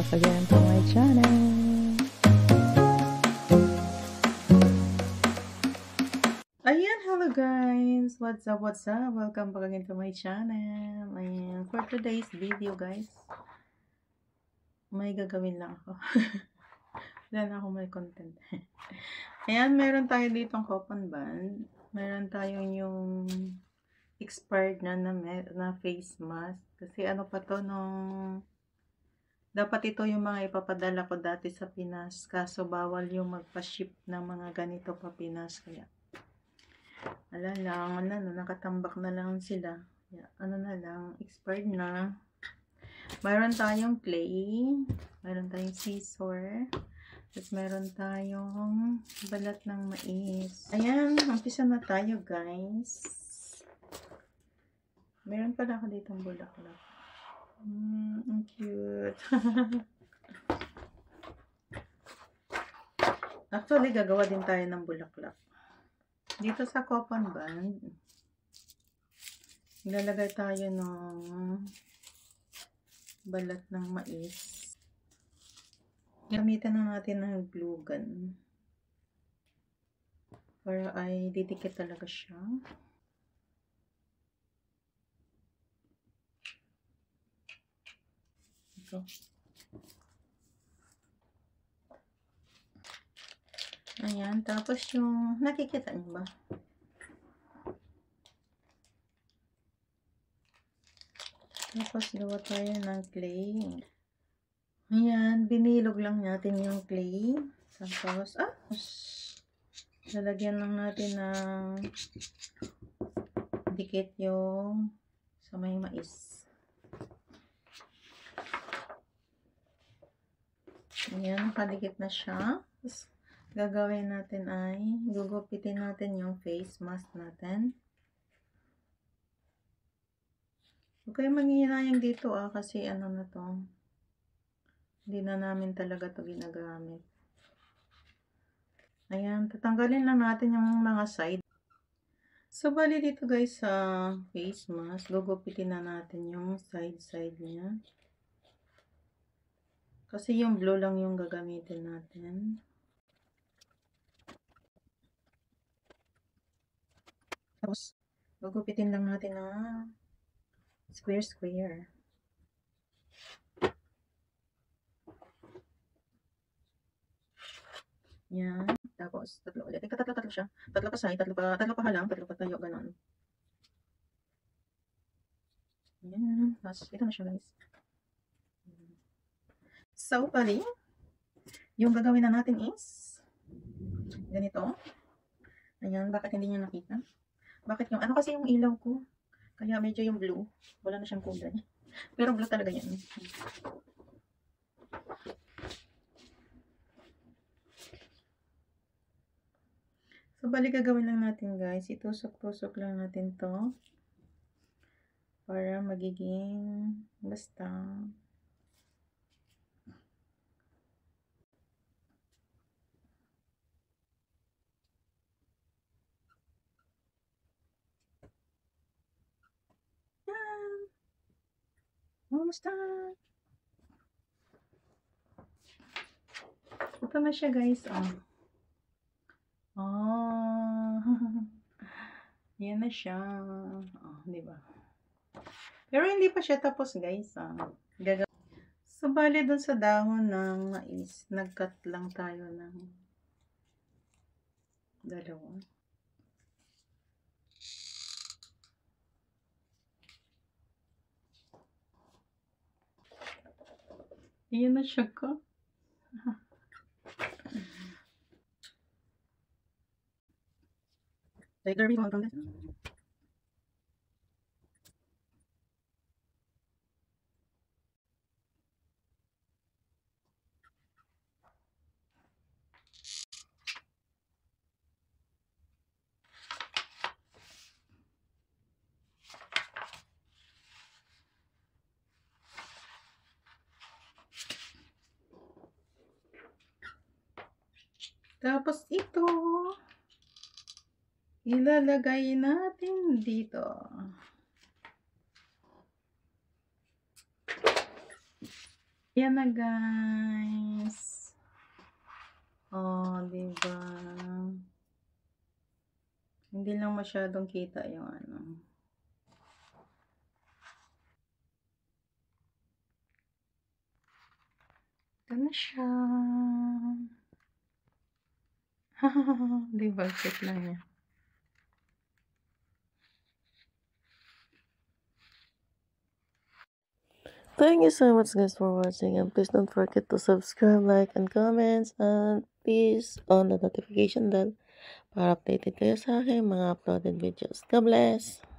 Welcome again to my channel. Ayan, hello guys! What's up, what's up? Welcome back again to my channel. Ayan, for today's video guys, may gagawin lang ako. Wala na ako may content. Ayan, meron tayo ditong coupon band. Meron tayong yung expired na face mask. Kasi ano pa to nung... Dapat ito yung mga ipapadala ko dati sa Pinas. Kaso bawal yung magpa-ship ng mga ganito pa Pinas. Kaya, ala lang, nakatambak na lang sila. Kaya, ano na lang, expired na. Mayroon tayong clay. Mayroon tayong scissor. Tapos mayroon tayong balat ng mais. Ayan, umpisa na tayo guys. Meron pala ako ditong bulaklak. Ang cute. Actually, gagawa din tayo ng bulaklak. Dito sa coupon band, ilalagay tayo ng balat ng mais. Gamitan na natin ng glue gun. Para ay didikit talaga siya. Ito. Ayan, tapos yung, nakikita niyo ba? Tapos gawa tayo ng clay. Ayan, binilog lang natin yung clay. Tapos, lalagyan lang natin ng dikit yung sa may mais. Ayan, nakadikit na siya. Tapos, gagawin natin ay, gugupitin natin yung face mask natin. Huwag kayong manghihinayang dito kasi ano na to. Hindi na namin talaga to ginagamit. Ayan, tatanggalin lang natin yung mga side. So, bali dito guys sa face mask, gugupitin na natin yung side niya. Kasi yung blue lang yung gagamitin natin. Tapos, gugupitin lang natin na square. Yan. Tapos, tatlo ulit. Tatlo siya. Tatlo pa side, tatlo pa halang, tatlo pa tayo, ganon. Yan. Tapos, ito na siya guys. So, bali, yung gagawin na natin is, ganito. Ayan, bakit hindi nyo nakita? Bakit yung, ano kasi yung ilaw ko? Kaya medyo yung blue. Wala na siyang kulay. Pero blue talaga yan. So, bali gagawin lang natin guys. Itusok-tusok lang natin to. Para magiging basta. Yan. Almost done. Ito na siya guys. Yan na siya. Diba? Pero hindi pa siya tapos guys. So, bali dun sa dahon ng mais, nag-cut lang tayo ng dalawa. Yan na siya ko. Tiger bee hanggang dito. Tapos ito, ilalagay natin dito. Ayan na guys. Oh, diba? Hindi lang masyadong kita yung ano. Ito na siya. Diba? Cute lang niya. Thank you so much guys for watching, and please don't forget to subscribe, like, and comments, and please on the notification bell para updated kayo sa aking mga uploaded videos. God bless!